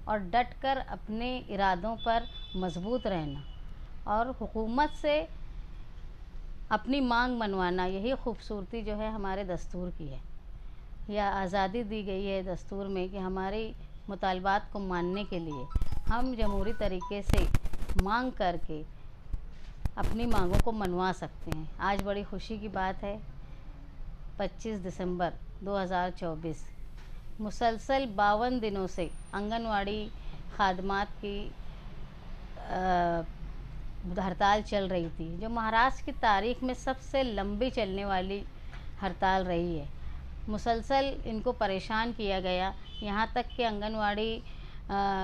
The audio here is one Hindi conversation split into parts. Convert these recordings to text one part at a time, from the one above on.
और डट कर अपने इरादों पर मजबूत रहना और हुकूमत से अपनी मांग मनवाना, यही खूबसूरती जो है हमारे दस्तूर की है। यह आज़ादी दी गई है दस्तूर में कि हमारे मुतालबात को मानने के लिए हम जमहूरी तरीके से मांग करके अपनी मांगों को मनवा सकते हैं। आज बड़ी खुशी की बात है, 25 दिसंबर 2024 मुसलसल 52 दिनों से आंगनवाड़ी खादमात की हड़ताल चल रही थी, जो महाराष्ट्र की तारीख में सबसे लंबी चलने वाली हड़ताल रही है। मुसलसल इनको परेशान किया गया, यहाँ तक कि आंगनवाड़ी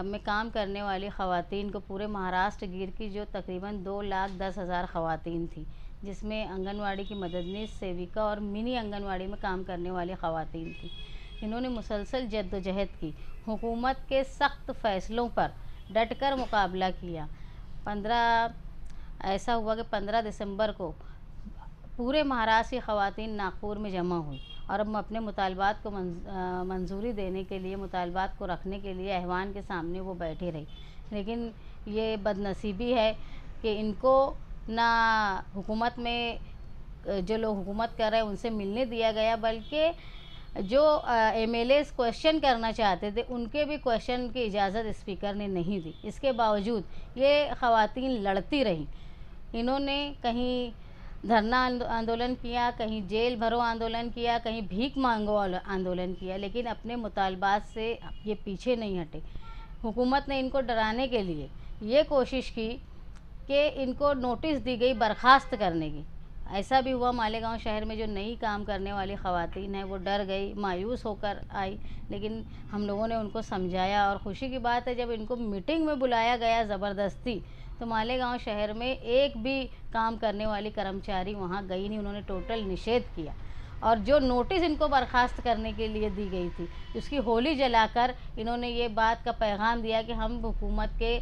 में काम करने वाली ख़वातीन को पूरे महाराष्ट्र गिर की जो तकरीबन 2,10,000 ख़वातीन थी, जिसमें आंगनवाड़ी की मददनीश, सेविका और मिनी आंगनवाड़ी में काम करने वाली ख़वातीन थी। इन्होंने मुसलसल जद्दोजहद की, हुकूमत के सख्त फ़ैसलों पर डटकर मुकाबला किया। 15 ऐसा हुआ कि 15 दिसंबर को पूरे महाराष्ट्र की ख़वातीन नागपुर में जमा हुई और अब अपने मुतालबात को मंजूरी देने के लिए, मुतालबात को रखने के लिए ऐवान के सामने वो बैठी रही। लेकिन ये बदनसीबी है कि इनको ना हुकूमत में जो लोग हुकूमत कर रहे हैं उनसे मिलने दिया गया, बल्कि जो एमएलएस क्वेश्चन करना चाहते थे उनके भी क्वेश्चन की इजाज़त स्पीकर ने नहीं दी। इसके बावजूद ये ख़वातीन लड़ती रहीं। इन्होंने कहीं धरना आंदोलन किया, कहीं जेल भरो आंदोलन किया, कहीं भीख मांगो आंदोलन किया, लेकिन अपने मुतालबात से ये पीछे नहीं हटे। हुकूमत ने इनको डराने के लिए ये कोशिश की कि इनको नोटिस दी गई बर्खास्त करने की। ऐसा भी हुआ, मालेगांव शहर में जो नई काम करने वाली ख़वातीन हैं वो डर गई, मायूस होकर आई, लेकिन हम लोगों ने उनको समझाया। और खुशी की बात है, जब इनको मीटिंग में बुलाया गया ज़बरदस्ती, तो मालेगांव शहर में एक भी काम करने वाली कर्मचारी वहाँ गई नहीं, उन्होंने टोटल निषेध किया। और जो नोटिस इनको बर्खास्त करने के लिए दी गई थी, उसकी होली जलाकर इन्होंने ये बात का पैगाम दिया कि हम हुकूमत के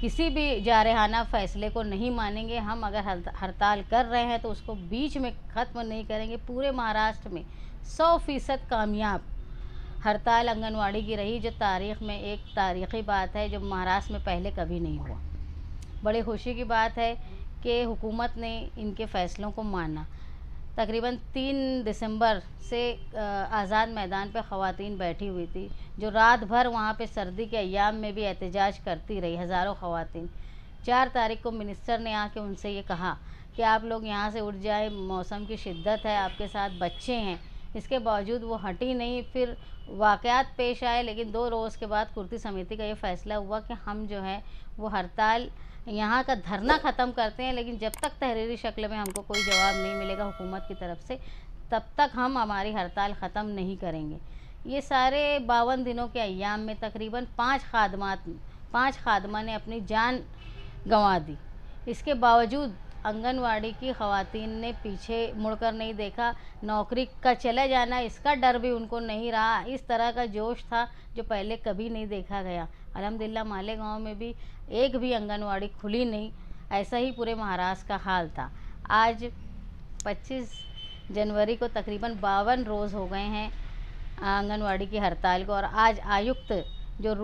किसी भी जारहाना फ़ैसले को नहीं मानेंगे। हम अगर हड़ताल कर रहे हैं तो उसको बीच में ख़त्म नहीं करेंगे। पूरे महाराष्ट्र में 100% कामयाब हड़ताल आंगनवाड़ी की रही, जो तारीख़ में एक तारीख़ी बात है, जो महाराष्ट्र में पहले कभी नहीं हुआ। बड़ी खुशी की बात है कि हुकूमत ने इनके फ़ैसलों को माना। तकरीबन 3 दिसंबर से आज़ाद मैदान पर ख़वातीन बैठी हुई थी, जो रात भर वहाँ पे सर्दी के अय्याम में भी एहतजाज करती रही, हज़ारों ख़वातीन। 4 तारीख को मिनिस्टर ने आके उनसे ये कहा कि आप लोग यहाँ से उठ जाए, मौसम की शिद्दत है, आपके साथ बच्चे हैं। इसके बावजूद वो हटी नहीं। फिर वाक़यात पेश आए, लेकिन 2 रोज़ के बाद कुर्ती समिति का ये फ़ैसला हुआ कि हम जो है वो हड़ताल, यहाँ का धरना ख़त्म करते हैं, लेकिन जब तक तहरीरी शक्ल में हमको कोई जवाब नहीं मिलेगा हुकूमत की तरफ से, तब तक हम हमारी हड़ताल ख़त्म नहीं करेंगे। ये सारे 52 दिनों के अय्याम में तकरीबन 5 खादमा ने अपनी जान गंवा दी। इसके बावजूद आंगनवाड़ी की ख़वातीन ने पीछे मुड़कर नहीं देखा। नौकरी का चला जाना, इसका डर भी उनको नहीं रहा। इस तरह का जोश था जो पहले कभी नहीं देखा गया। अल्हम्दुलिल्लाह मालेगांव में भी एक भी आंगनवाड़ी खुली नहीं। ऐसा ही पूरे महाराष्ट्र का हाल था। आज 25 जनवरी को तकरीबन 52 रोज़ हो गए हैं आंगनवाड़ी की हड़ताल को। और आज आयुक्त जो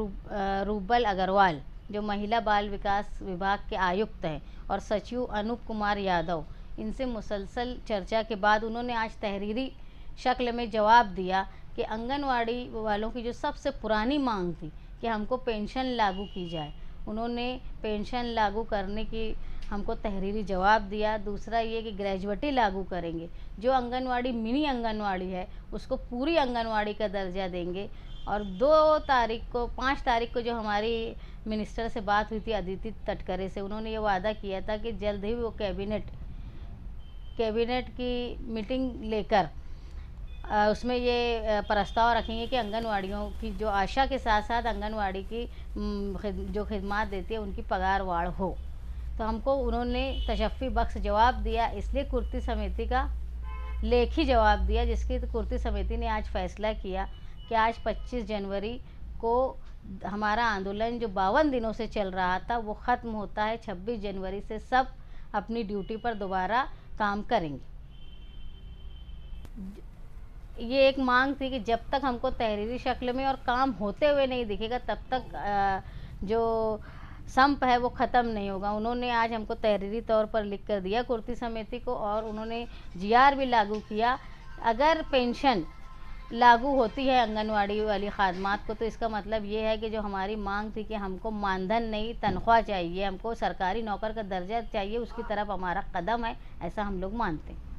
रूबल अग्रवाल, जो महिला बाल विकास विभाग के आयुक्त हैं, और सचिव अनूप कुमार यादव, इनसे मुसलसल चर्चा के बाद उन्होंने आज तहरीरी शक्ल में जवाब दिया कि आंगनवाड़ी वालों की जो सबसे पुरानी मांग थी कि हमको पेंशन लागू की जाए, उन्होंने पेंशन लागू करने की हमको तहरीरी जवाब दिया। दूसरा ये कि ग्रेजुएटी लागू करेंगे, जो आंगनवाड़ी मिनी आंगनवाड़ी है उसको पूरी आंगनवाड़ी का दर्जा देंगे। और 5 तारीख को जो हमारी मिनिस्टर से बात हुई थी अदिति तटकरे से, उन्होंने ये वादा किया था कि जल्द ही वो कैबिनेट की मीटिंग लेकर उसमें ये प्रस्ताव रखेंगे कि आंगनवाड़ियों की जो आशा के साथ साथ आंगनवाड़ी की जो खिदमात देती है उनकी पगार वाढ़ हो। तो हमको उन्होंने तशफ़ी बख्श जवाब दिया, इसलिए कुर्ती समिति का लेखी जवाब दिया, जिसकी कुर्ती समिति ने आज फ़ैसला किया कि आज 25 जनवरी को हमारा आंदोलन जो 52 दिनों से चल रहा था वो ख़त्म होता है। 26 जनवरी से सब अपनी ड्यूटी पर दोबारा काम करेंगे। ये एक मांग थी कि जब तक हमको तहरीरी शक्ल में और काम होते हुए नहीं दिखेगा तब तक जो संप है वो ख़त्म नहीं होगा। उन्होंने आज हमको तहरीरी तौर पर लिख कर दिया कुर्ती समिति को, और उन्होंने जीआर भी लागू किया। अगर पेंशन लागू होती है आंगनवाड़ी वाली खादमात को, तो इसका मतलब ये है कि जो हमारी मांग थी कि हमको मानधन नहीं तनख्वाह चाहिए, हमको सरकारी नौकर का दर्जा चाहिए, उसकी तरफ हमारा कदम है, ऐसा हम लोग मानते हैं।